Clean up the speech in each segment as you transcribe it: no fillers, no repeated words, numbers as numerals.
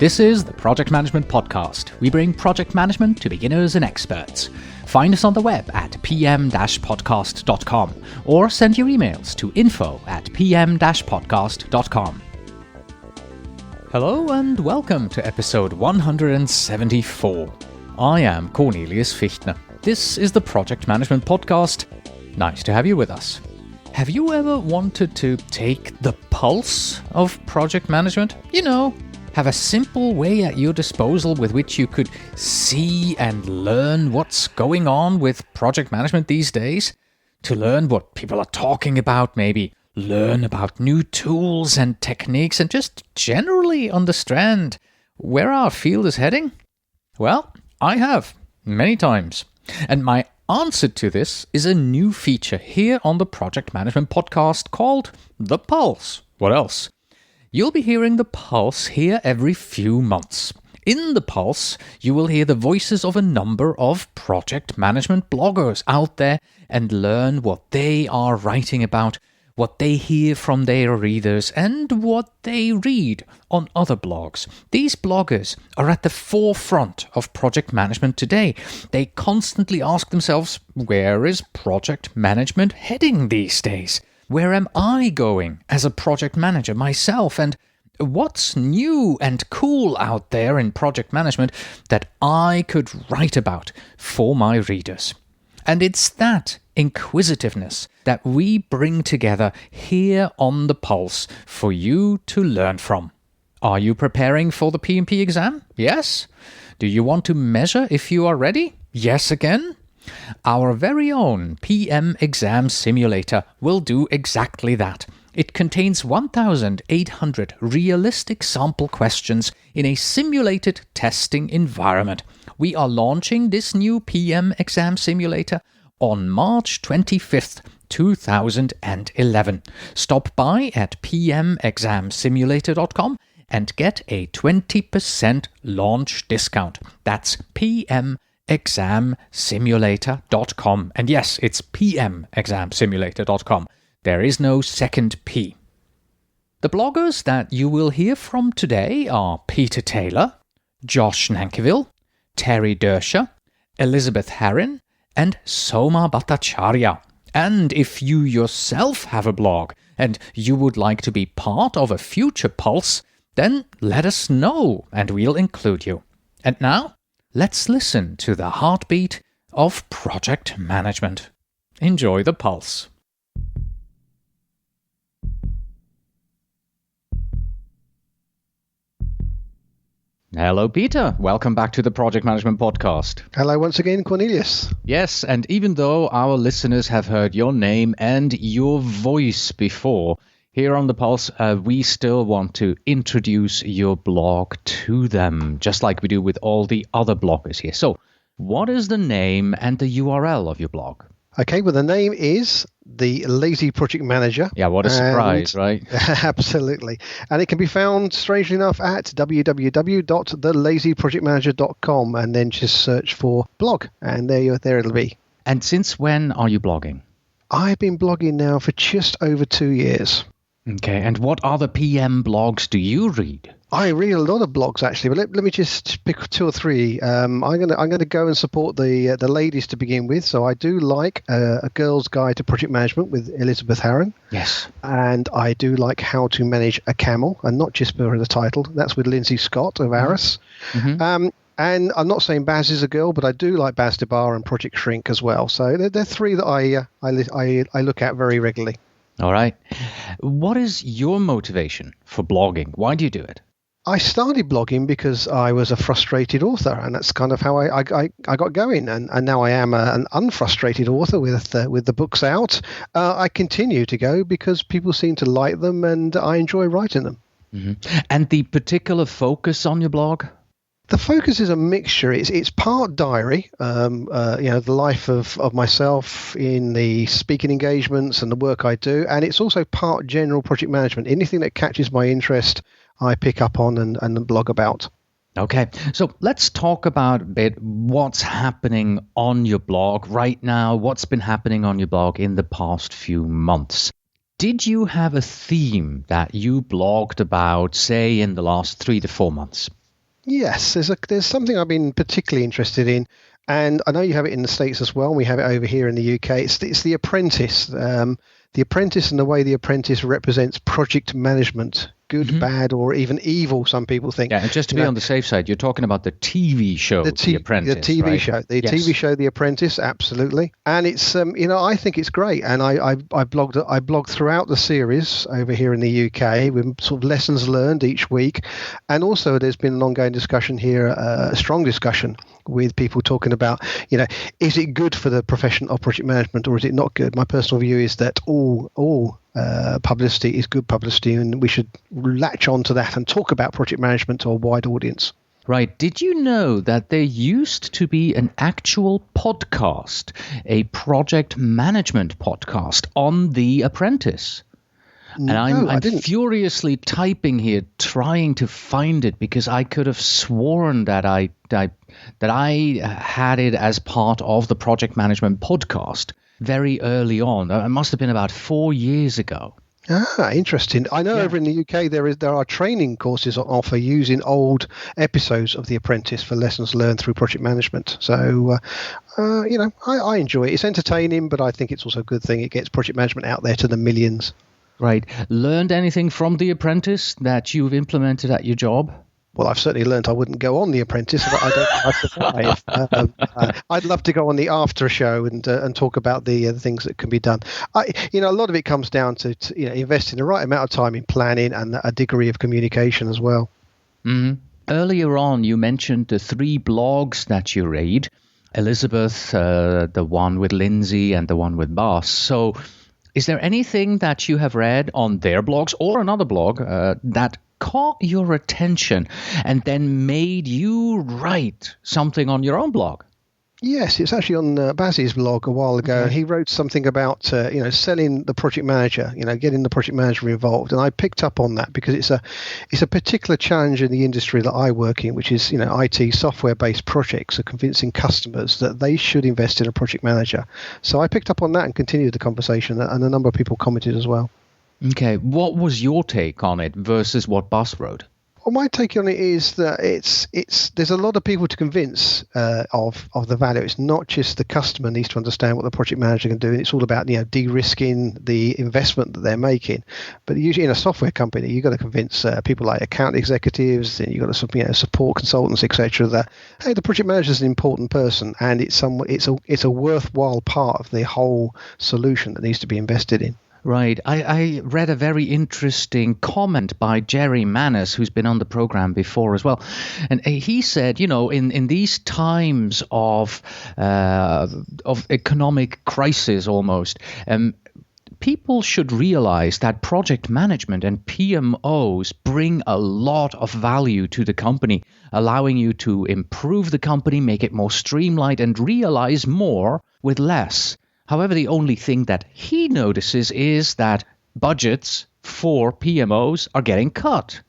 This is the Project Management Podcast. We bring project management to beginners and experts. Find us on the web at pm-podcast.com or send your emails to info@pm-podcast.com. Hello and welcome to episode 174. I am Cornelius Fichtner. This is the Project Management Podcast. Nice to have you with us. Have you ever wanted to take the pulse of project management? Have a simple way at your disposal with which you could see and learn what's going on with project management these days? To learn what people are talking about, maybe learn about new tools and techniques, and just generally understand where our field is heading? Well, I have, many times. And my answer to this is a new feature here on the Project Management Podcast called The Pulse. What else? You'll be hearing The Pulse here every few months. In The Pulse, you will hear the voices of a number of project management bloggers out there and learn what they are writing about, what they hear from their readers, and what they read on other blogs. These bloggers are at the forefront of project management today. They constantly ask themselves, where is project management heading these days? Where am I going as a project manager myself? And what's new and cool out there in project management that I could write about for my readers? And it's that inquisitiveness that we bring together here on The Pulse for you to learn from. Are you preparing for the PMP exam? Yes. Do you want to measure if you are ready? Yes again. Our very own PM Exam Simulator will do exactly that. It contains 1,800 realistic sample questions in a simulated testing environment. We are launching this new PM Exam Simulator on March 25th, 2011. Stop by at pmexamsimulator.com and get a 20% launch discount. That's pmexamsimulator.com. And yes, it's pmexamsimulator.com. There is no second P. The bloggers that you will hear from today are Peter Taylor, Josh Nankivil, Terry Dersher, Elizabeth Herrin, and Soma Bhattacharya. And if you yourself have a blog and you would like to be part of a future Pulse, then let us know and we'll include you. And now, let's listen to the heartbeat of project management. Enjoy the Pulse. Hello, Peter. Welcome back to the Project Management Podcast. Hello once again, Cornelius. Yes, and even though our listeners have heard your name and your voice before, here on The Pulse, we still want to introduce your blog to them, just like we do with all the other bloggers here. So, what is the name and the URL of your blog? Okay, well, the name is The Lazy Project Manager. Yeah, what a surprise, right? Absolutely. And it can be found, strangely enough, at www.thelazyprojectmanager.com, and then just search for blog, and there it'll be. And since when are you blogging? I've been blogging now for just over 2 years. Okay, and what other PM blogs do you read? I read a lot of blogs, actually, but let me just pick two or three. I'm gonna go and support the ladies to begin with. So I do like A Girl's Guide to Project Management with Elizabeth Herrin. Yes. And I do like How to Manage a Camel, and not just for the title. That's with Lindsay Scott of Aris. Mm-hmm. And I'm not saying Baz is a girl, but I do like Baz DeBar and Project Shrink as well. So they're three that I look at very regularly. All right. What is your motivation for blogging? Why do you do it? I started blogging because I was a frustrated author, and that's kind of how I got going. And now I am an unfrustrated author with the books out. I continue to go because people seem to like them, and I enjoy writing them. Mm-hmm. And the particular focus on your blog? The focus is a mixture. It's part diary, the life of myself in the speaking engagements and the work I do, and it's also part general project management. Anything that catches my interest, I pick up on and blog about. Okay, so let's talk about a bit what's happening on your blog right now, what's been happening on your blog in the past few months. Did you have a theme that you blogged about, say, in the last 3 to 4 months? Yes, there's something I've been particularly interested in, and I know you have it in the States as well. We have it over here in the UK. It's The Apprentice. The Apprentice and the way The Apprentice represents project management, good, bad, or even evil, some people think. Yeah, and just to be on the safe side, you're talking about the TV show, The Apprentice, the TV right? show, TV show, The Apprentice, absolutely. And it's, I think it's great. And I blogged throughout the series over here in the UK with sort of lessons learned each week. And also there's been an ongoing discussion here, a strong discussion with people talking about, is it good for the profession of project management or is it not good? My personal view is that all publicity is good publicity, and we should latch on to that and talk about project management to a wide audience. Right. Did you know that there used to be an actual podcast, a project management podcast on The Apprentice? And I'm furiously typing here, trying to find it, because I could have sworn that I had it as part of the project management podcast very early on. It must have been about 4 years ago. Interesting. I know over in the UK there are training courses on offer using old episodes of The Apprentice for lessons learned through project management. So, I enjoy it. It's entertaining, but I think it's also a good thing. It gets project management out there to the millions. Right. Learned anything from The Apprentice that you've implemented at your job? Well, I've certainly learned I wouldn't go on The Apprentice, but I don't know I'd survive. I'd love to go on the after show and talk about the things that can be done. A lot of it comes down to investing the right amount of time in planning and a degree of communication as well. Mm-hmm. Earlier on, you mentioned the 3 blogs that you read, Elizabeth, the one with Lindsay, and the one with Bas. So is there anything that you have read on their blogs or another blog that caught your attention and then made you write something on your own blog? Yes, it's actually on Baz's blog a while ago. Okay. He wrote something about selling the project manager, getting the project manager involved, and I picked up on that because it's a particular challenge in the industry that I work in, which is IT software based projects are convincing customers that they should invest in a project manager. So I picked up on that and continued the conversation, and a number of people commented as well. Okay, what was your take on it versus what Bas wrote? Well, my take on it is that there's a lot of people to convince of the value. It's not just the customer needs to understand what the project manager can do. It's all about de-risking the investment that they're making. But usually in a software company, you've got to convince people like account executives, and you've got to support consultants, etc. That hey, the project manager is an important person, and it's a worthwhile part of the whole solution that needs to be invested in. Right. I read a very interesting comment by Jerry Manis, who's been on the program before as well. And he said, in these times of economic crisis almost, people should realize that project management and PMOs bring a lot of value to the company, allowing you to improve the company, make it more streamlined, and realize more with less. However, the only thing that he notices is that budgets for PMOs are getting cut.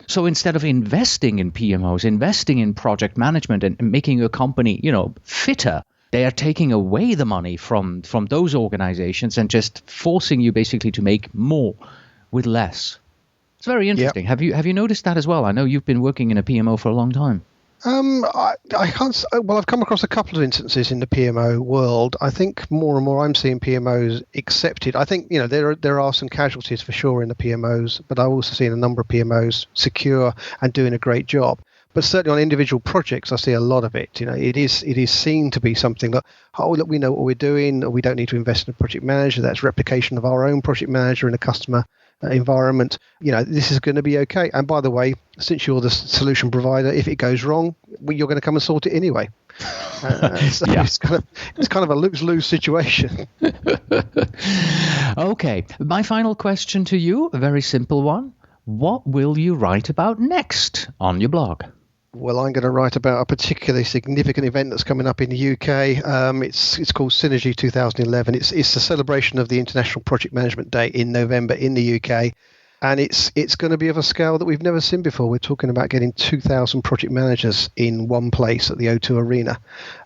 So instead of investing in PMOs, investing in project management and making your company, fitter, they are taking away the money from those organizations and just forcing you basically to make more with less. It's very interesting. Yep. Have you noticed that as well? I know you've been working in a PMO for a long time. I can't. Well, I've come across a couple of instances in the PMO world. I think more and more I'm seeing PMOs accepted. I think there are some casualties for sure in the PMOs, but I've also seen a number of PMOs secure and doing a great job. But certainly on individual projects, I see a lot of it. It is seen to be something that, look, we know what we're doing. We don't need to invest in a project manager. That's replication of our own project manager in a customer environment. This is going to be okay. And by the way, since you're the solution provider, if it goes wrong, you're going to come and sort it anyway. So it's kind of a lose-lose situation. Okay. My final question to you, a very simple one. What will you write about next on your blog? Well, I'm going to write about a particularly significant event that's coming up in the UK. It's called Synergy 2011. It's the celebration of the International Project Management Day in November in the UK. And it's going to be of a scale that we've never seen before. We're talking about getting 2,000 project managers in one place at the O2 Arena.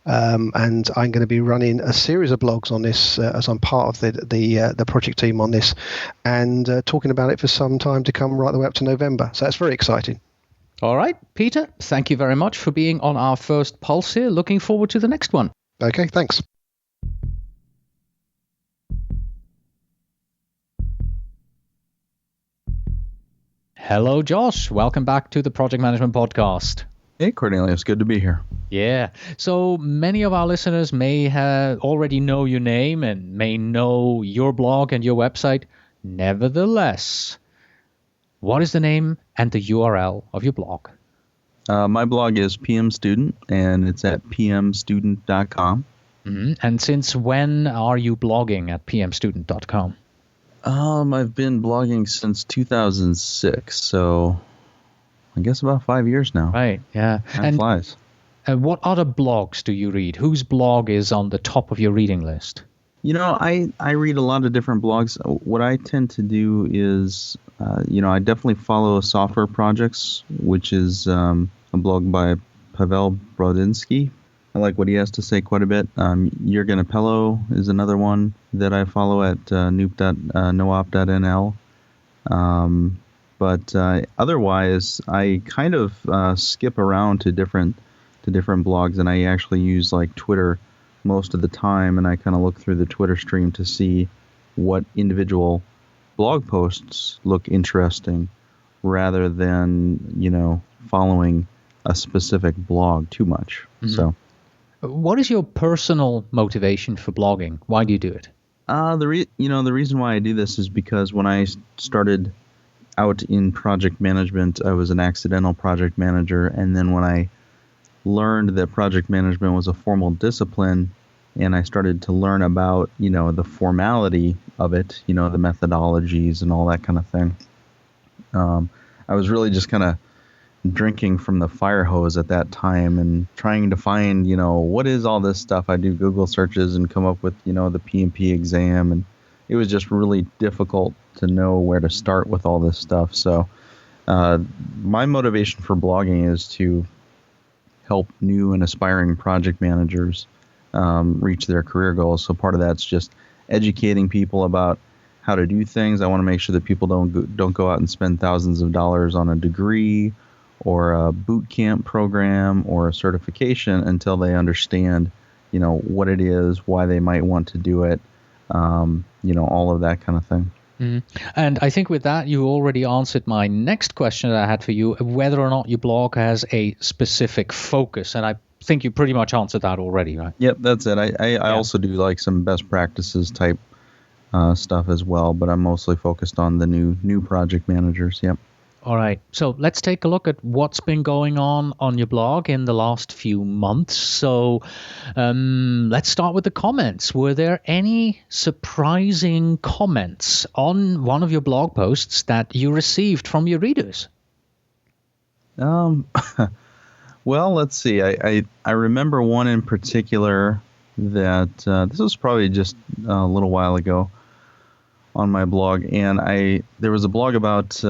And I'm going to be running a series of blogs on this as I'm part of the project team on this, and talking about it for some time to come right the way up to November. So that's very exciting. All right, Peter, thank you very much for being on our first Pulse here. Looking forward to the next one. Okay, thanks. Hello, Josh. Welcome back to the Project Management Podcast. Hey, Cornelius. Good to be here. Yeah. So many of our listeners may already know your name and may know your blog and your website. Nevertheless, what is the name and the URL of your blog? My blog is PM Student, and it's at pmstudent.com. Mm-hmm. And since when are you blogging at pmstudent.com? I've been blogging since 2006, so I guess about 5 years now. Right, yeah. Time flies. And what other blogs do you read? Whose blog is on the top of your reading list? You know, I read a lot of different blogs. What I tend to do is, I definitely follow Software Projects, which is a blog by Pavel Brodinsky. I like what he has to say quite a bit. Jürgen Appello is another one that I follow at noop.nl. But otherwise, I kind of skip around to different blogs, and I actually use like Twitter most of the time, and I kind of look through the Twitter stream to see what individual blog posts look interesting, rather than following a specific blog too much. Mm-hmm. So. What is your personal motivation for blogging? Why do you do it? The reason why I do this is because when I started out in project management, I was an accidental project manager, and then when I learned that project management was a formal discipline, and I started to learn about the formality of it, the methodologies and all that kind of thing. I was really just kind of drinking from the fire hose at that time and trying to find, what is all this stuff. I do Google searches and come up with, the PMP exam, and it was just really difficult to know where to start with all this stuff. So my motivation for blogging is to help new and aspiring project managers reach their career goals. So part of that's just educating people about how to do things. I want to make sure that people don't go out and spend thousands of dollars on a degree or a boot camp program or a certification until they understand, what it is, why they might want to do it, all of that kind of thing. Mm-hmm. And I think with that, you already answered my next question that I had for you, whether or not your blog has a specific focus. And I think you pretty much answered that already, right? Yep, that's it. I also do like some best practices type stuff as well, but I'm mostly focused on the new project managers. Yep. All right, so let's take a look at what's been going on your blog in the last few months. So let's start with the comments. Were there any surprising comments on one of your blog posts that you received from your readers? Well, let's see. I remember one in particular that this was probably just a little while ago on my blog, and there was a blog about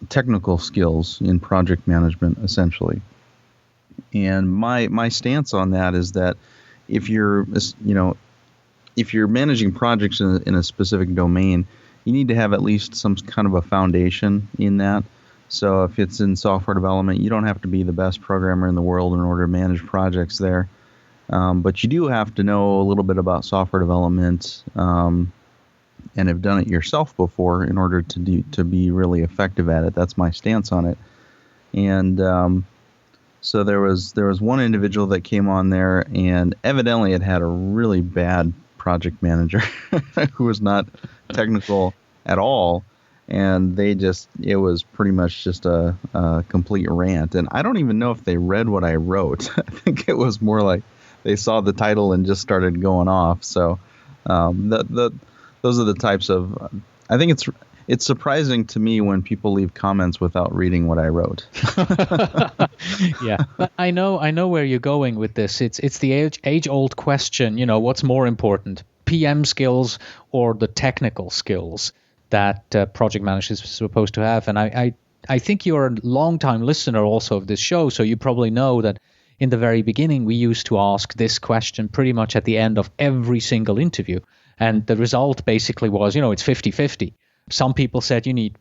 technical skills in project management, essentially. And my stance on that is that if you're managing projects in a specific domain, you need to have at least some kind of a foundation in that. So if it's in software development, you don't have to be the best programmer in the world in order to manage projects there. But you do have to know a little bit about software development and have done it yourself before in order to be really effective at it. That's my stance on it. And so there was one individual that came on there, and evidently it had a really bad project manager who was not technical at all. And it was pretty much just a complete rant. And I don't even know if they read what I wrote. I think it was more like they saw the title and just started going off. So those are the types of. I think it's surprising to me when people leave comments without reading what I wrote. Yeah, but I know where you're going with this. It's the age-old question. What's more important, PM skills or the technical skills that project managers are supposed to have? And I think you're a long-time listener also of this show, so you probably know that in the very beginning we used to ask this question pretty much at the end of every single interview. And the result basically was, it's 50-50. Some people said you need,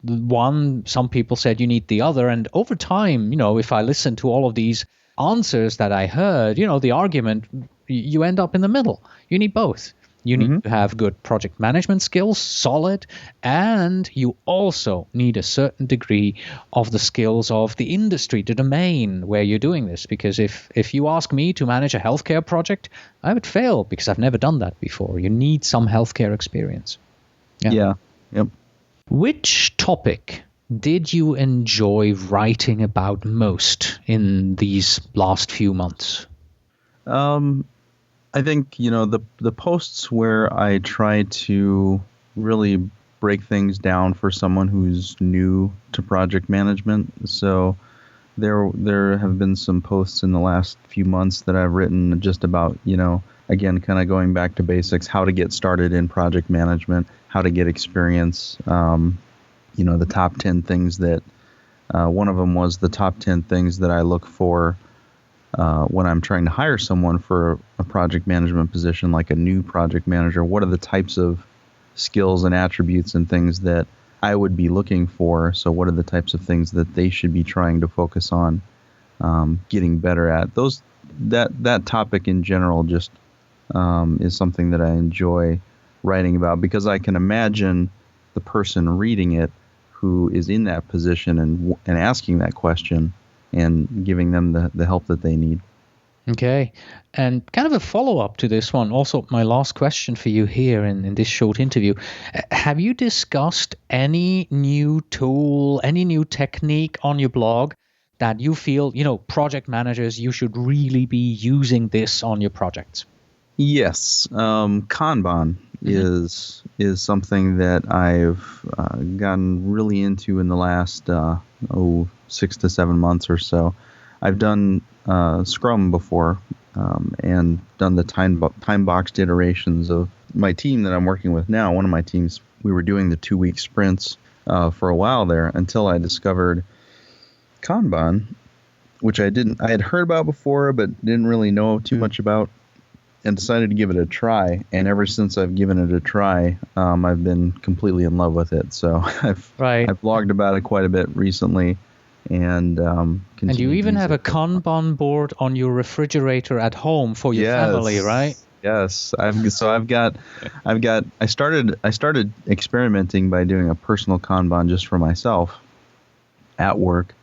one. Some people said you need the other. And over time, if I listen to all of these answers that I heard, the argument, you end up in the middle. You need both. You need to have good project management skills, solid, and you also need a certain degree of the skills of the industry, the domain where you're doing this. Because if you ask me to manage a healthcare project, I would fail because I've never done that before. You need some healthcare experience. Yeah. Yep. Which topic did you enjoy writing about most in these last few months? I think, the posts where I try to really break things down for someone who's new to project management. So there have been some posts in the last few months that I've written just about, again, kind of going back to basics, how to get started in project management, how to get experience, the top 10 things that, one of them was the top 10 things that I look for when I'm trying to hire someone for a project management position, like a new project manager. What are the types of skills and attributes and things that I would be looking for? So what are the types of things that they should be trying to focus on getting better at? That topic in general just is something that I enjoy writing about, because I can imagine the person reading it who is in that position and asking that question and giving them the help that they need. Okay. And kind of a follow-up to this one, also my last question for you here in this short interview. Have you discussed any new tool, any new technique on your blog that you feel, project managers, you should really be using this on your projects? Yes. Kanban is something that I've gotten really into in the last 6 to 7 months or so. I've done Scrum before and done the time-boxed iterations of my team that I'm working with now. One of my teams, we were doing the 2-week sprints for a while there until I discovered Kanban, which I had heard about before but didn't really know too much about, and decided to give it a try. And ever since I've given it a try, I've been completely in love with it. So I've blogged about it quite a bit recently. And you even have a Kanban board on your refrigerator at home for your family, right? Yes. I started experimenting by doing a personal Kanban just for myself at work.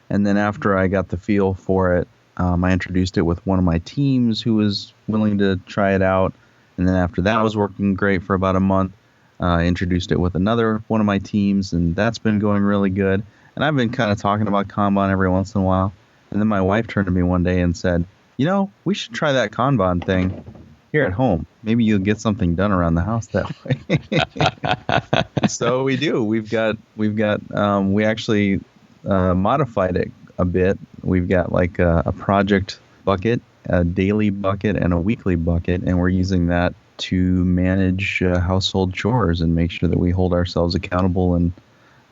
And then after I got the feel for it, I introduced it with one of my teams who was willing to try it out. And then after that was working great for about a month, I introduced it with another one of my teams, and that's been going really good. And I've been kind of talking about Kanban every once in a while. And then my wife turned to me one day and said, we should try that Kanban thing here at home. Maybe you'll get something done around the house that way. So we do. We actually modified it a bit. We've got like a project bucket, a daily bucket, and a weekly bucket, and we're using that to manage household chores and make sure that we hold ourselves accountable and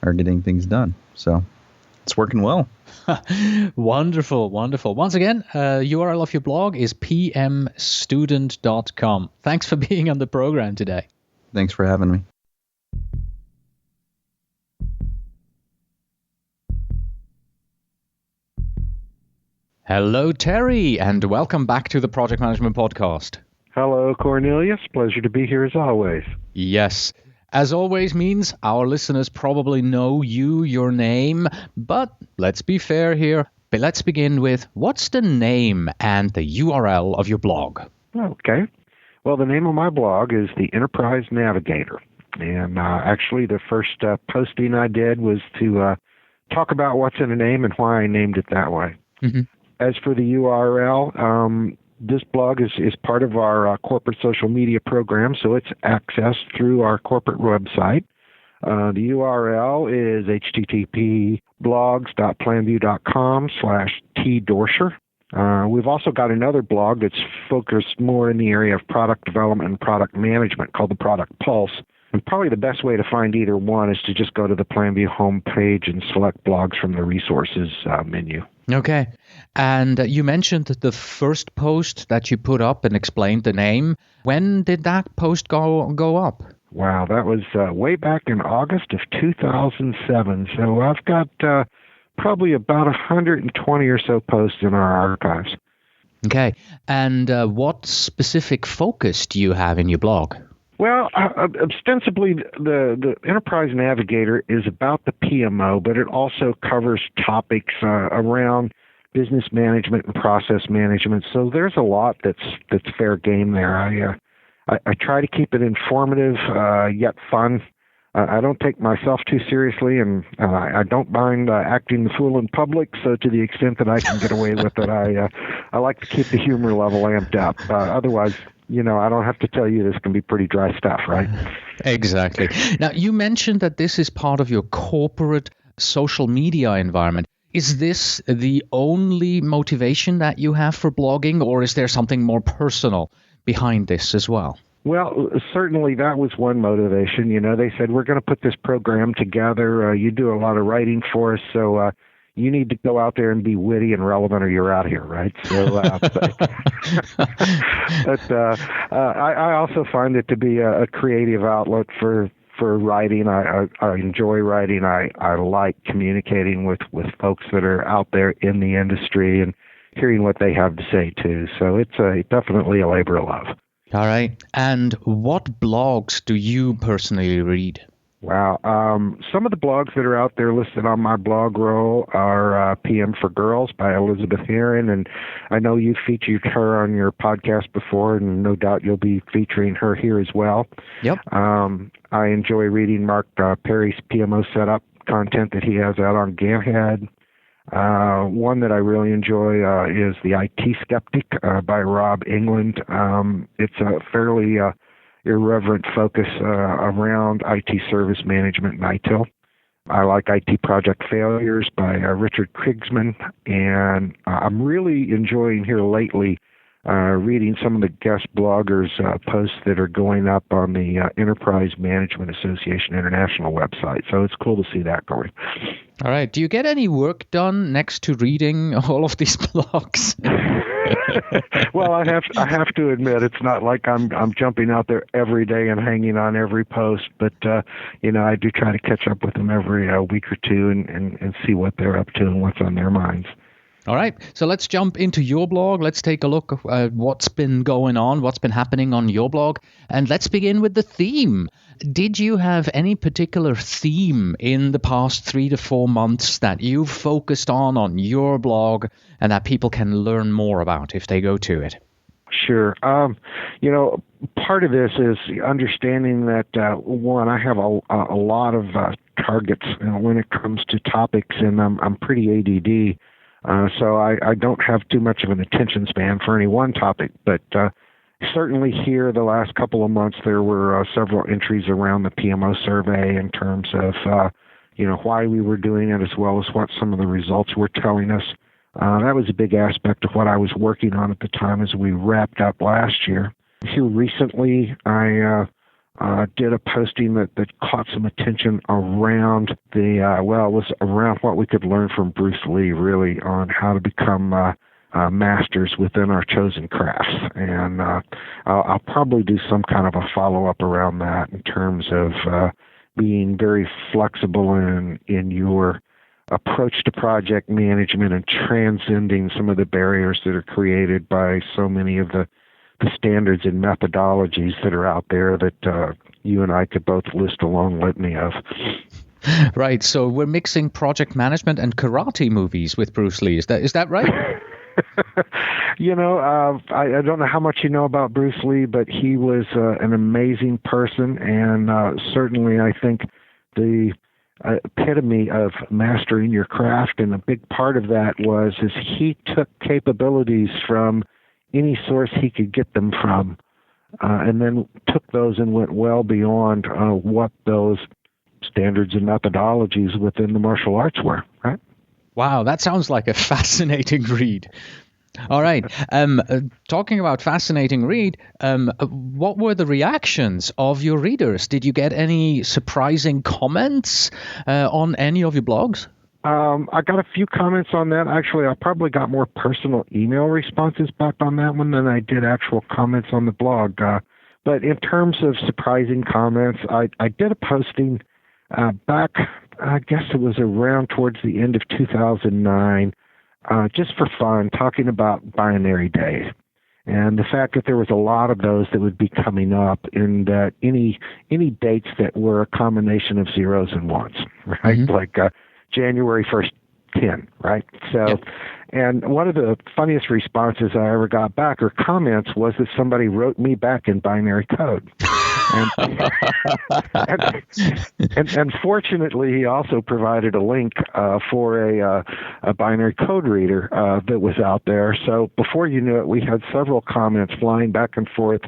are getting things done. So it's working well. Wonderful, wonderful. Once again, URL of your blog is pmstudent.com. Thanks for being on the program today. Thanks for having me. Hello, Terry, and welcome back to the Project Management Podcast. Hello, Cornelius. Pleasure to be here as always. Yes. As always means our listeners probably know you, your name, but let's be fair here. But let's begin with, what's the name and the URL of your blog? Okay. Well, the name of my blog is The Enterprise Navigator. And actually, the first posting I did was to talk about what's in a name and why I named it that way. Mm-hmm. As for the URL, this blog is part of our corporate social media program, so it's accessed through our corporate website. The URL is http://blogs.planview.com/tdorscher. We've also got another blog that's focused more in the area of product development and product management called the Product Pulse. And probably the best way to find either one is to just go to the PlanView homepage and select blogs from the resources menu. Okay. And you mentioned the first post that you put up and explained the name. When did that post go up? Wow, that was way back in August of 2007. So I've got probably about 120 or so posts in our archives. Okay. And what specific focus do you have in your blog? Well, ostensibly, the Enterprise Navigator is about the PMO, but it also covers topics around business management and process management. So there's a lot that's fair game there. I try to keep it informative yet fun. I don't take myself too seriously, and I don't mind acting the fool in public. So to the extent that I can get away with it, I like to keep the humor level amped up. Otherwise, I don't have to tell you this can be pretty dry stuff, right? Exactly. Now, you mentioned that this is part of your corporate social media environment. Is this the only motivation that you have for blogging, or is there something more personal behind this as well? Well, certainly that was one motivation. They said, we're going to put this program together. You do a lot of writing for us, so you need to go out there and be witty and relevant or you're out here, right? So I also find it to be a creative outlet for writing. I enjoy writing. I like communicating with folks that are out there in the industry and hearing what they have to say, too. So it's definitely a labor of love. All right. And what blogs do you personally read? Wow. Some of the blogs that are out there listed on my blog roll are PM for Girls by Elizabeth Heron, and I know you featured her on your podcast before, and no doubt you'll be featuring her here as well. Yep. I enjoy reading Mark Perry's PMO setup content that he has out on Gearhead. One that I really enjoy is The IT Skeptic by Rob England. It's a fairly irreverent focus around IT service management and ITIL. I like IT Project Failures by Richard Krigsman, and I'm really enjoying here lately reading some of the guest bloggers' posts that are going up on the Enterprise Management Association International website. So it's cool to see that going. All right. Do you get any work done next to reading all of these blogs? Well, I have to admit, it's not like I'm jumping out there every day and hanging on every post, but I do try to catch up with them every week or two and see what they're up to and what's on their minds. All right. So let's jump into your blog. Let's take a look at what's been going on, what's been happening on your blog. And let's begin with the theme. Did you have any particular theme in the past 3 to 4 months that you've focused on your blog and that people can learn more about if they go to it? Sure. Part of this is understanding that, one, I have a lot of targets when it comes to topics, and I'm pretty ADD. So I don't have too much of an attention span for any one topic, but certainly here the last couple of months there were several entries around the PMO survey in terms of why we were doing it, as well as what some of the results were telling us. That was a big aspect of what I was working on at the time as we wrapped up last year. Here recently, I did a posting that caught some attention around it was around what we could learn from Bruce Lee, really, on how to become masters within our chosen crafts. And I'll probably do some kind of a follow-up around that in terms of being very flexible in your approach to project management and transcending some of the barriers that are created by so many of the standards and methodologies that are out there that you and I could both list a long litany of. Right. So we're mixing project management and karate movies with Bruce Lee. Is that right? I don't know how much you know about Bruce Lee, but he was an amazing person, and certainly I think the epitome of mastering your craft, and a big part of that is he took capabilities from any source he could get them from, and then took those and went well beyond what those standards and methodologies within the martial arts were, right? Wow, that sounds like a fascinating read. All right. Talking about fascinating read, what were the reactions of your readers? Did you get any surprising comments on any of your blogs? I got a few comments on that. Actually, I probably got more personal email responses back on that one than I did actual comments on the blog. But in terms of surprising comments, I did a posting back, I guess it was around towards the end of 2009, just for fun, talking about binary days. And the fact that there was a lot of those that would be coming up, and that any dates that were a combination of zeros and ones, right? Mm-hmm. Like January 1st, 10, right? So, yep. And one of the funniest responses I ever got back, or comments, was that somebody wrote me back in binary code. And fortunately, he also provided a link for a binary code reader that was out there. So before you knew it, we had several comments flying back and forth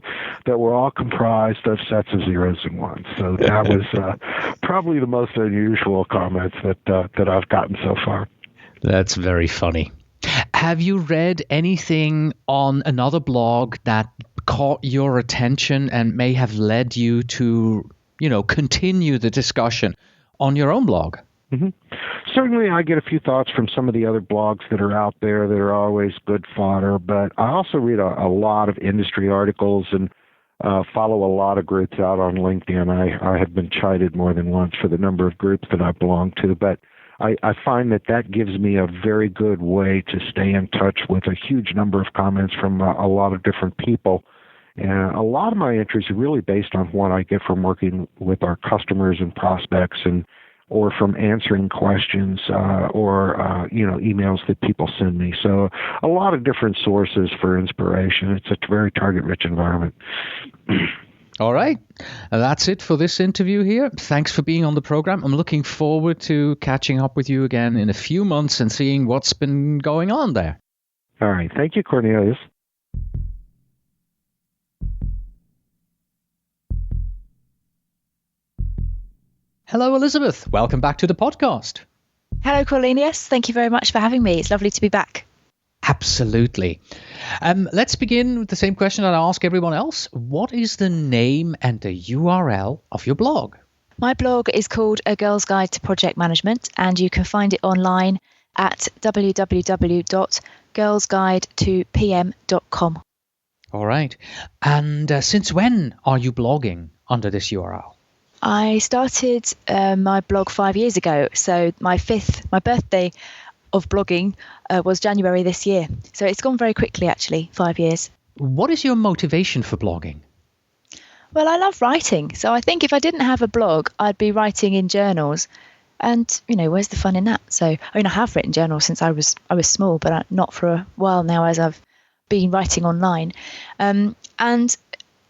that were all comprised of sets of zeros and ones. So that was probably the most unusual comments that I've gotten so far. That's very funny. Have you read anything on another blog that caught your attention and may have led you to, continue the discussion on your own blog? Mm-hmm. Certainly, I get a few thoughts from some of the other blogs that are out there that are always good fodder, but I also read a lot of industry articles and follow a lot of groups out on LinkedIn. I have been chided more than once for the number of groups that I belong to, but I find that gives me a very good way to stay in touch with a huge number of comments from a lot of different people. And a lot of my interest is really based on what I get from working with our customers and prospects, or from answering questions or emails that people send me. So a lot of different sources for inspiration. It's a very target-rich environment. All right. That's it for this interview here. Thanks for being on the program. I'm looking forward to catching up with you again in a few months and seeing what's been going on there. All right. Thank you, Cornelius. Hello, Elizabeth. Welcome back to the podcast. Hello, Cornelius. Thank you very much for having me. It's lovely to be back. Absolutely. Let's begin with the same question that I ask everyone else. What is the name and the URL of your blog? My blog is called A Girl's Guide to Project Management, and you can find it online at www.girlsguidetopm.com. All right. And since when are you blogging under this URL? I started my blog 5 years ago. So my birthday of blogging was January this year. So it's gone very quickly, actually, 5 years. What is your motivation for blogging? Well, I love writing. So I think if I didn't have a blog, I'd be writing in journals. And, where's the fun in that? So, I have written journals since I was small, but not for a while now as I've been writing online. And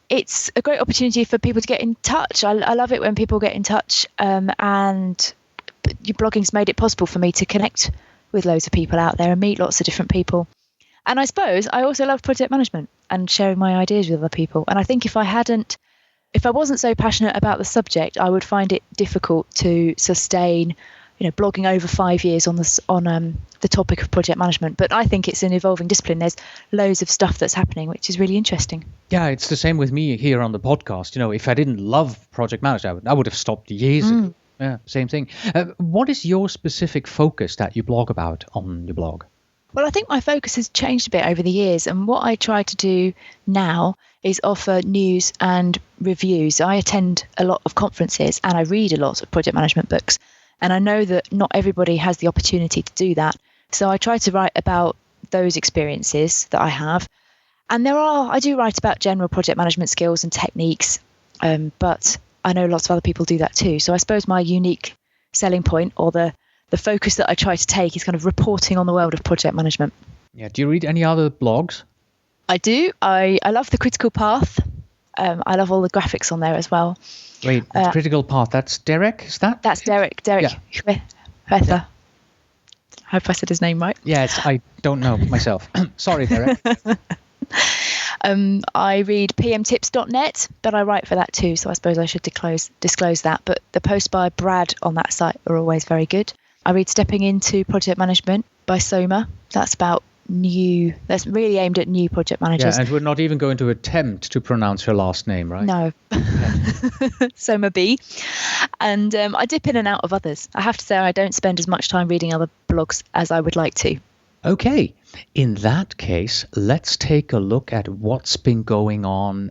it's a great opportunity for people to get in touch. I love it when people get in touch, and your blogging's made it possible for me to connect with loads of people out there and meet lots of different people. And I suppose I also love project management and sharing my ideas with other people. And I think if I wasn't so passionate about the subject, I would find it difficult to sustain, blogging over 5 years on the topic of project management. But I think it's an evolving discipline. There's loads of stuff that's happening, which is really interesting. Yeah, it's the same with me here on the podcast. If I didn't love project management, I would have stopped years ago. Yeah, same thing. What is your specific focus that you blog about on your blog? Well, I think my focus has changed a bit over the years. And what I try to do now is offer news and reviews. I attend a lot of conferences and I read a lot of project management books. And I know that not everybody has the opportunity to do that. So I try to write about those experiences that I have. And I do write about general project management skills and techniques, but I know lots of other people do that too. So I suppose my unique selling point, or the focus that I try to take, is kind of reporting on the world of project management. Yeah. Do you read any other blogs? I do. I love The Critical Path. I love all the graphics on there as well. Wait, Critical Path, that's Derek, is that? That's Derek Schwether. I hope I said his name right. Yes, I don't know myself. Sorry, Derek. I read pmtips.net, but I write for that too, so I suppose I should disclose that. But the posts by Brad on that site are always very good. I read Stepping Into Project Management by Soma. That's really aimed at new project managers. Yeah, and we're not even going to attempt to pronounce her last name, right? No. Soma B. And I dip in and out of others. I have to say I don't spend as much time reading other blogs as I would like to. Okay. In that case, let's take a look at what's been going on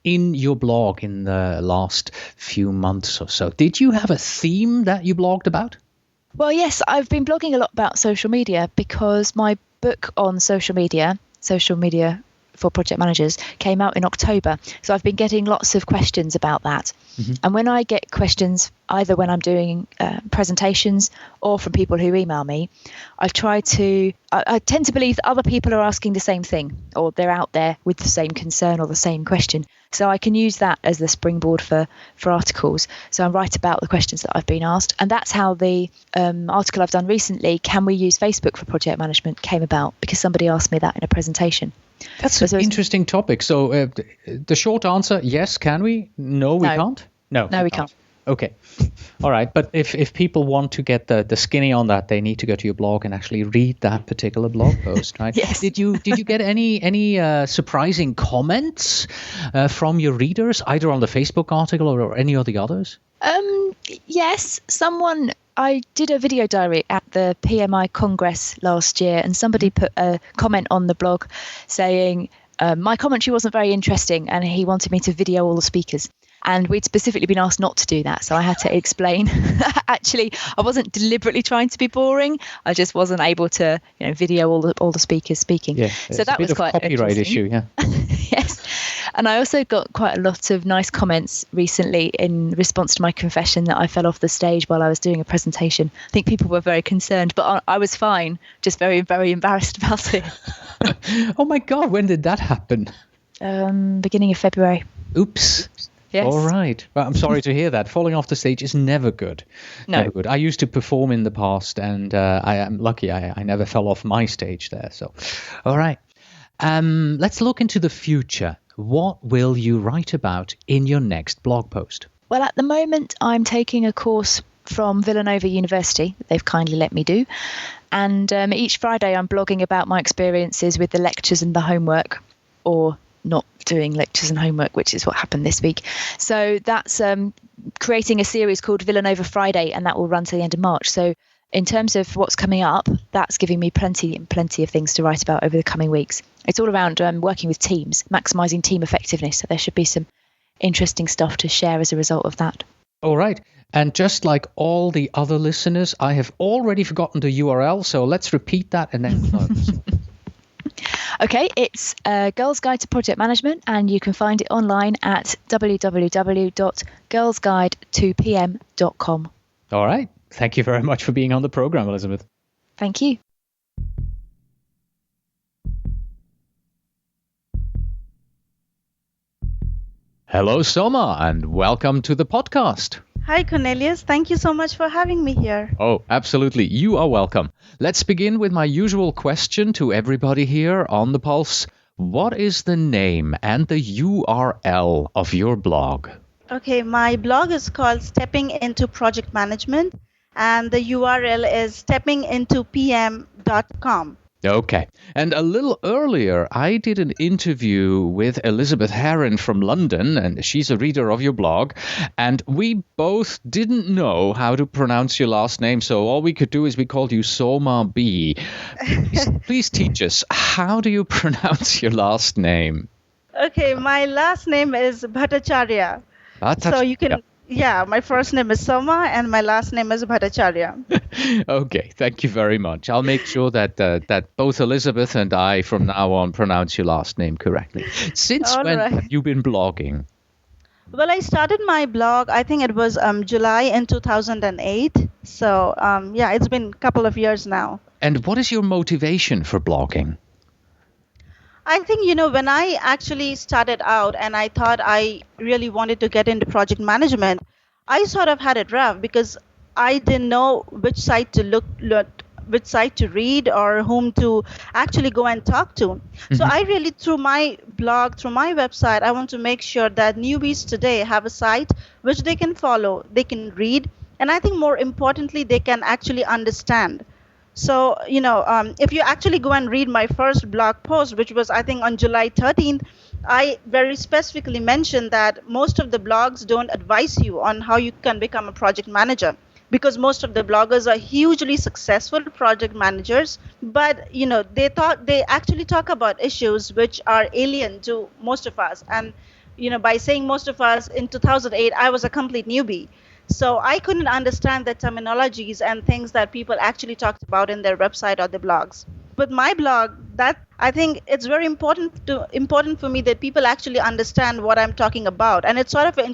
in your blog in the last few months or so? Did you have a theme that you blogged about? Well, yes, I've been blogging a lot about social media because my book on social media for project managers came out in October. So I've been getting lots of questions about that. Mm-hmm. And when I get questions, either when I'm doing presentations or from people who email me, I tend to believe that other people are asking the same thing, or they're out there with the same concern or the same question. So I can use that as the springboard for articles. So I write about the questions that I've been asked. And that's how the article I've done recently, Can We Use Facebook for Project Management, came about, because somebody asked me that in a presentation. That's an interesting topic. So the short answer, yes, can we? No, we can't? No, we can't. Okay. All right. But if people want to get the skinny on that, they need to go to your blog and actually read that particular blog post, right? Yes. Did you get any surprising comments from your readers, either on the Facebook article or any of the others? Yes. I did a video diary at the PMI Congress last year, and somebody put a comment on the blog saying my commentary wasn't very interesting and he wanted me to video all the speakers. And we'd specifically been asked not to do that. So I had to explain. Actually, I wasn't deliberately trying to be boring. I just wasn't able to video all the speakers speaking. Yeah, so that was quite a copyright issue, yeah. Yes. And I also got quite a lot of nice comments recently in response to my confession that I fell off the stage while I was doing a presentation. I think people were very concerned, but I was fine, just very, very embarrassed about it. Oh my God, when did that happen? Beginning of February. Oops. Yes. All right. Well, I'm sorry to hear that. Falling off the stage is never good. No. Never good. I used to perform in the past, and I am lucky I never fell off my stage there. So, all right. Let's look into the future. What will you write about in your next blog post? Well, at the moment, I'm taking a course from Villanova University that they've kindly let me do. And each Friday, I'm blogging about my experiences with the lectures and the homework, or not doing lectures and homework, which is what happened this week. So that's creating a series called Villanova Friday, and that will run to the end of March. So in terms of what's coming up, that's giving me plenty of things to write about over the coming weeks. It's all around working with teams, maximizing team effectiveness. So there should be some interesting stuff to share as a result of that. All right. And just like all the other listeners, I have already forgotten the URL. So let's repeat that and then close. Okay, it's Girls Guide to Project Management, and you can find it online at www.girlsguide2pm.com. All right. Thank you very much for being on the program, Elizabeth. Thank you. Hello, Soma, and welcome to the podcast. Hi, Cornelius. Thank you so much for having me here. Oh, absolutely. You are welcome. Let's begin with my usual question to everybody here on the Pulse. What is the name and the URL of your blog? Okay, my blog is called Stepping Into Project Management, and the URL is steppingintopm.com. Okay. And a little earlier, I did an interview with Elizabeth Heron from London, and she's a reader of your blog, and we both didn't know how to pronounce your last name, so all we could do is we called you Soma B. Please teach us, how do you pronounce your last name? Okay, my last name is Bhattacharya. So you can... Yeah, my first name is Soma and my last name is Bhattacharya. Okay, thank you very much. I'll make sure that both Elizabeth and I from now on pronounce your last name correctly. Since when have you been blogging? Well, I started my blog, I think it was July in 2008. So, it's been a couple of years now. And what is your motivation for blogging? I think, when I actually started out and I thought I really wanted to get into project management, I sort of had it rough because I didn't know which site to look which site to read or whom to actually go and talk to. Mm-hmm. So I really, through my blog, through my website, I want to make sure that newbies today have a site which they can follow, they can read, and I think more importantly, they can actually understand. So, if you actually go and read my first blog post, which was, I think, on July 13th, I very specifically mentioned that most of the blogs don't advise you on how you can become a project manager. because most of the bloggers are hugely successful project managers, but they actually talk about issues which are alien to most of us. And by saying most of us, in 2008 I was a complete newbie, so I couldn't understand the terminologies and things that people actually talked about in their website or their blogs. With my blog, that I think it's very important for me that people actually understand what I'm talking about, and it's sort of an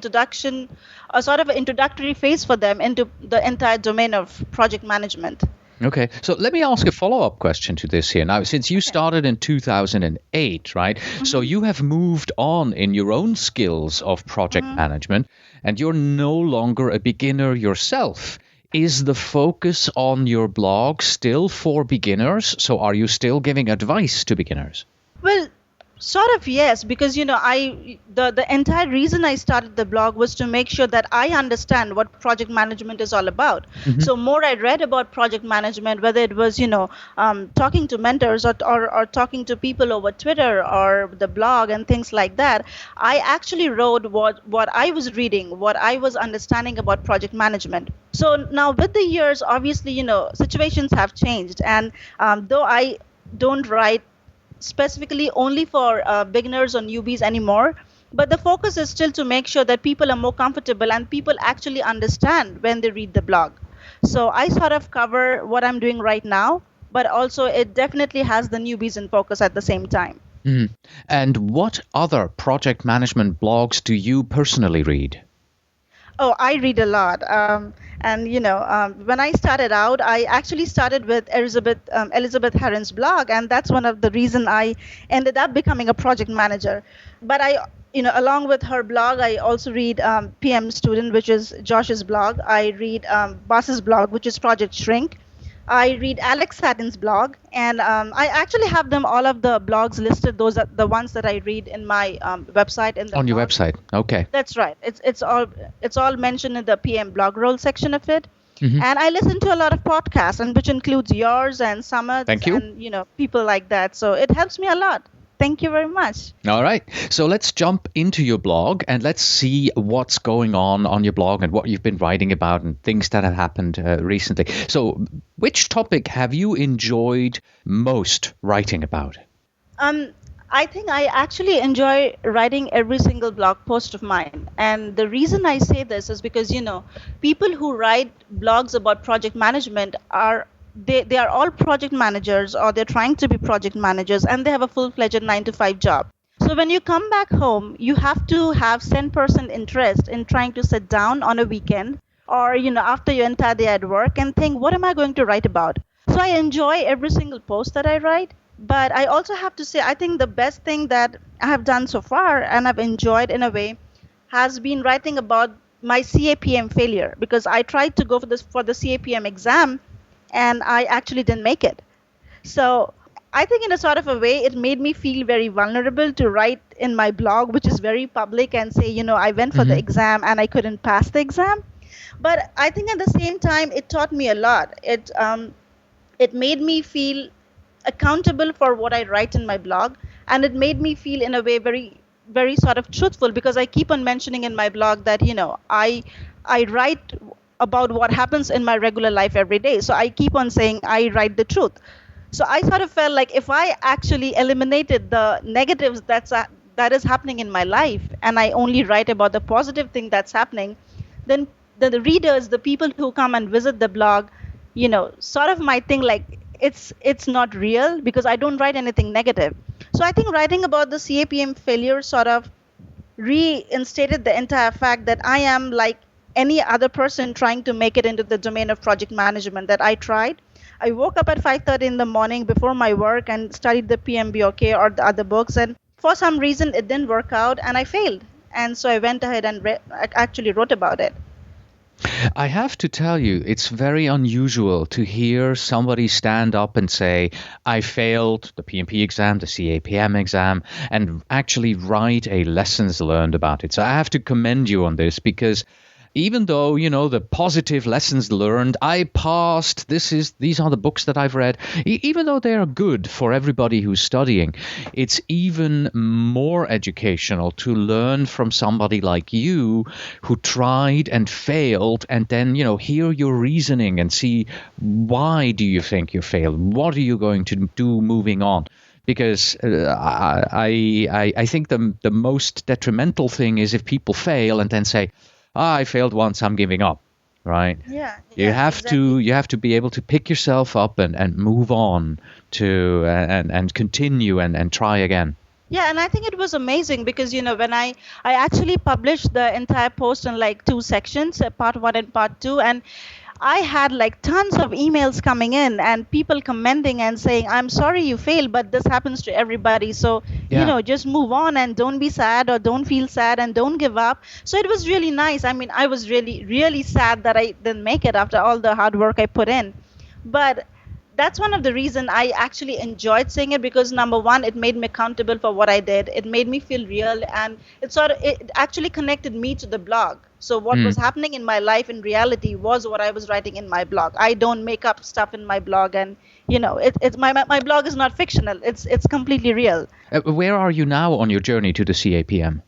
introductory phase for them into the entire domain of project management. Okay, so let me ask a follow-up question to this here. Now, since you started in 2008, right? Mm-hmm. So you have moved on in your own skills of project management, and you're no longer a beginner yourself. Is the focus on your blog still for beginners? So are you still giving advice to beginners? Well, sort of, yes, because the entire reason I started the blog was to make sure that I understand what project management is all about. Mm-hmm. So more I read about project management, whether it was talking to mentors or talking to people over Twitter or the blog and things like that, I actually wrote what I was reading, what I was understanding about project management. So now with the years, obviously situations have changed, and though I don't write specifically only for beginners or newbies anymore, but the focus is still to make sure that people are more comfortable and people actually understand when they read the blog. So I sort of cover what I'm doing right now, but also it definitely has the newbies in focus at the same time. Mm. And what other project management blogs do you personally read? Oh, I read a lot. When I started out, I actually started with Elizabeth Herron's blog, and that's one of the reasons I ended up becoming a project manager. But along with her blog, I also read PM Student, which is Josh's blog. I read Boss's blog, which is Project Shrink. I read Alex Sattin's blog, and I actually have them, all of the blogs listed. Those are the ones that I read in my website. On your website, okay. That's right. It's all mentioned in the PM blog roll section of it. Mm-hmm. And I listen to a lot of podcasts, and which includes yours and Summit's. Thank you. And people like that. So it helps me a lot. Thank you very much. All right. So let's jump into your blog and let's see what's going on your blog and what you've been writing about and things that have happened recently. So which topic have you enjoyed most writing about? I think I actually enjoy writing every single blog post of mine. And the reason I say this is because, people who write blogs about project management they are all project managers, or they're trying to be project managers, and they have a full-fledged 9-to-5 job. So when you come back home, you have to have 10% interest in trying to sit down on a weekend or, after your entire day at work and think, what am I going to write about? So I enjoy every single post that I write. But I also have to say, I think the best thing that I have done so far, and I've enjoyed in a way, has been writing about my CAPM failure, because I tried to go for the CAPM exam, and I actually didn't make it. So I think in a sort of a way, it made me feel very vulnerable to write in my blog, which is very public, and say, I went for the exam and I couldn't pass the exam. But I think at the same time, it taught me a lot. It made me feel accountable for what I write in my blog, and it made me feel in a way very, very sort of truthful, because I keep on mentioning in my blog that, I write about what happens in my regular life every day. So I keep on saying I write the truth. So I sort of felt like if I actually eliminated the negatives that is happening in my life, and I only write about the positive thing that's happening, then the readers, the people who come and visit the blog, sort of might think like it's not real, because I don't write anything negative. So I think writing about the CAPM failure sort of reinstated the entire fact that I am like any other person trying to make it into the domain of project management, that I tried. I woke up at 5:30 in the morning before my work and studied the PMBOK or the other books, and for some reason it didn't work out and I failed. And so I went ahead and actually wrote about it. I have to tell you, it's very unusual to hear somebody stand up and say, I failed the PMP exam, the CAPM exam, and actually write a lessons learned about it. So I have to commend you on this, because even though, the positive lessons learned, I passed, these are the books that I've read, even though they are good for everybody who's studying, it's even more educational to learn from somebody like you who tried and failed, and then, hear your reasoning and see, why do you think you failed? What are you going to do moving on? Because I think the most detrimental thing is if people fail and then say, I failed once, I'm giving up, right? Yeah. You have to be able to pick yourself up and move on to and continue and try again. Yeah, and I think it was amazing because, when I actually published the entire post in like 2 sections, part 1 and part 2, and I had like tons of emails coming in and people commenting and saying, I'm sorry you failed, but this happens to everybody. So, just move on and don't be sad or don't feel sad and don't give up. So it was really nice. I mean, I was really, really sad that I didn't make it after all the hard work I put in. But that's one of the reasons I actually enjoyed saying it, because number one, it made me accountable for what I did. It made me feel real, and it actually connected me to the blog. So what was happening in my life in reality was what I was writing in my blog. I don't make up stuff in my blog, and it's my blog is not fictional. It's completely real. Where are you now on your journey to the CAPM?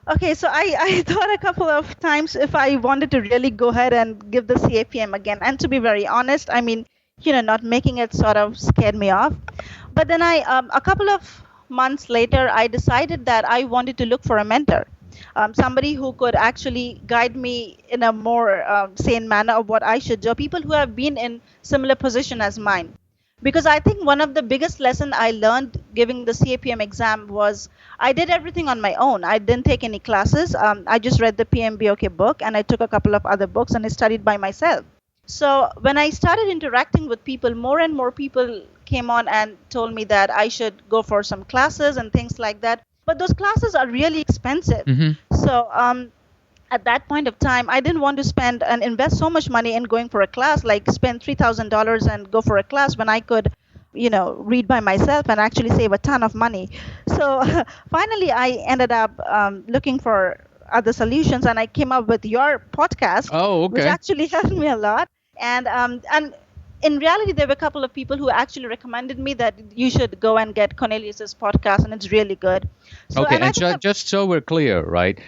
Okay, so I thought a couple of times if I wanted to really go ahead and give the CAPM again. And to be very honest, I mean, not making it sort of scared me off. But then a couple of months later, I decided that I wanted to look for a mentor. Somebody who could actually guide me in a more sane manner of what I should do, people who have been in similar position as mine. Because I think one of the biggest lessons I learned giving the CAPM exam was I did everything on my own. I didn't take any classes. I just read the PMBOK book, and I took a couple of other books, and I studied by myself. So when I started interacting with people, more and more people came on and told me that I should go for some classes and things like that. But those classes are really expensive. Mm-hmm. So at that point of time, I didn't want to spend and invest so much money in going for a class, like spend $3,000 and go for a class when I could, read by myself and actually save a ton of money. So finally, I ended up looking for other solutions, and I came up with your podcast, which actually helped me a lot. And in reality, there were a couple of people who actually recommended me that you should go and get Cornelius's podcast, and it's really good. So, okay, and just so we're clear, right?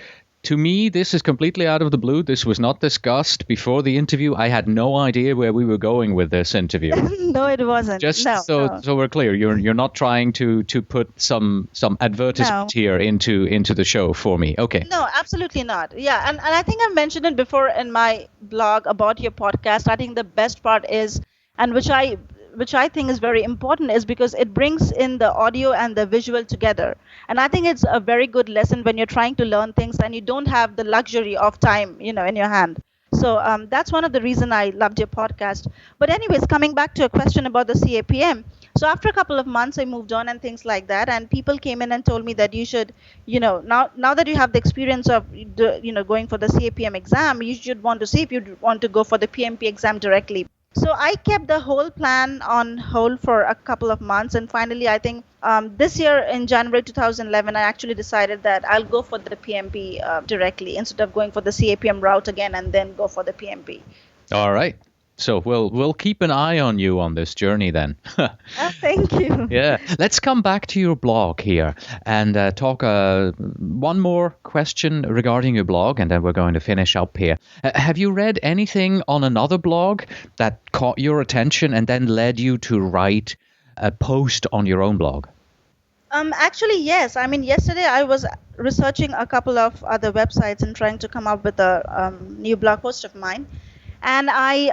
To me, this is completely out of the blue. This was not discussed before the interview. I had no idea where we were going with this interview. No, it wasn't. So we're clear. You're not trying to put some advertisement here into the show for me. Okay. No, absolutely not. Yeah, and I think I've mentioned it before in my blog about your podcast. I think the best part is, and which I think is very important, is because it brings in the audio and the visual together. And I think it's a very good lesson when you're trying to learn things and you don't have the luxury of time, in your hand. So that's one of the reasons I loved your podcast. But anyways, coming back to a question about the CAPM. So after a couple of months, I moved on and things like that. And people came in and told me that you should, now that you have the experience of, going for the CAPM exam, you should want to see if you want to go for the PMP exam directly. So I kept the whole plan on hold for a couple of months, and finally, I think this year in January 2011, I actually decided that I'll go for the PMP directly instead of going for the CAPM route again and then go for the PMP. All right. So we'll keep an eye on you on this journey then. Thank you. Yeah. Let's come back to your blog here and talk one more question regarding your blog, and then we're going to finish up here. Have you read anything on another blog that caught your attention and then led you to write a post on your own blog? Actually, yes. I mean, yesterday I was researching a couple of other websites and trying to come up with a new blog post of mine. And I,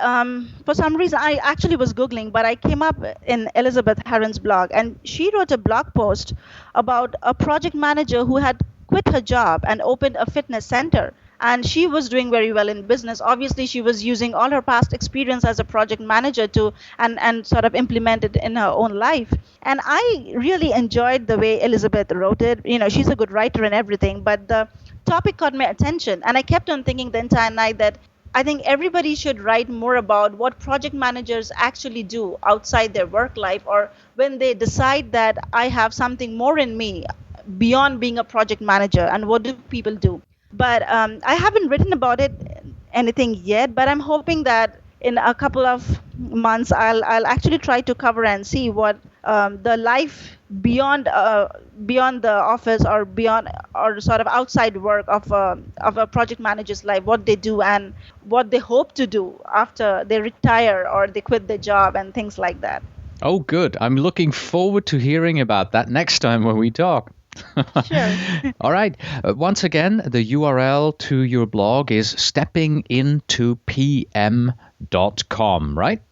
for some reason, I actually was Googling, but I came up in Elizabeth Herron's blog. And she wrote a blog post about a project manager who had quit her job and opened a fitness center. And she was doing very well in business. Obviously, she was using all her past experience as a project manager to and sort of implement it in her own life. And I really enjoyed the way Elizabeth wrote it. She's a good writer and everything, but the topic caught my attention. And I kept on thinking the entire night that I think everybody should write more about what project managers actually do outside their work life, or when they decide that I have something more in me beyond being a project manager, and what do people do. But I haven't written about it anything yet, but I'm hoping that in a couple of months I'll actually try to cover and see what the life beyond the office or beyond or sort of outside work of a project manager's life, what they do and what they hope to do after they retire or they quit their job and things like that. Oh, good. I'm looking forward to hearing about that next time when we talk. Sure. All right. Once again, the URL to your blog is steppingintopm.com, right?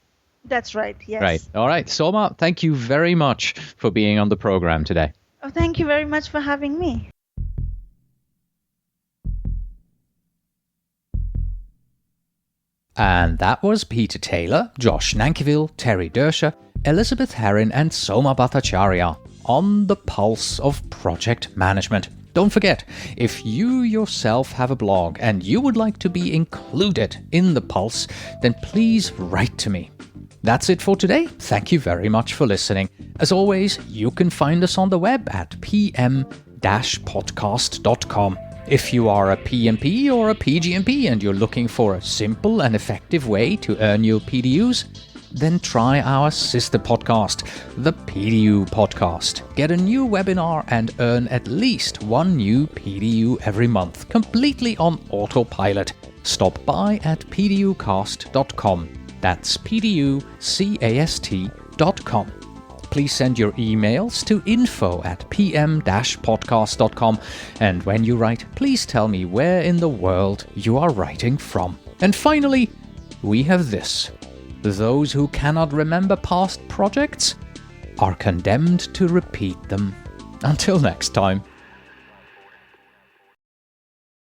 That's right, yes. Right. All right. Soma, thank you very much for being on the program today. Oh, thank you very much for having me. And that was Peter Taylor, Josh Nankivil, Terry Dersher, Elizabeth Herrin and Soma Bhattacharya on the pulse of project management. Don't forget, if you yourself have a blog and you would like to be included in the pulse, then please write to me. That's it for today. Thank you very much for listening. As always, you can find us on the web at pm-podcast.com. If you are a PMP or a PGMP and you're looking for a simple and effective way to earn your PDUs, then try our sister podcast, the PDU Podcast. Get a new webinar and earn at least one new PDU every month, completely on autopilot. Stop by at pducast.com. That's pducast.com. Please send your emails to info@pm-podcast.com. And when you write, please tell me where in the world you are writing from. And finally, we have this. Those who cannot remember past projects are condemned to repeat them. Until next time.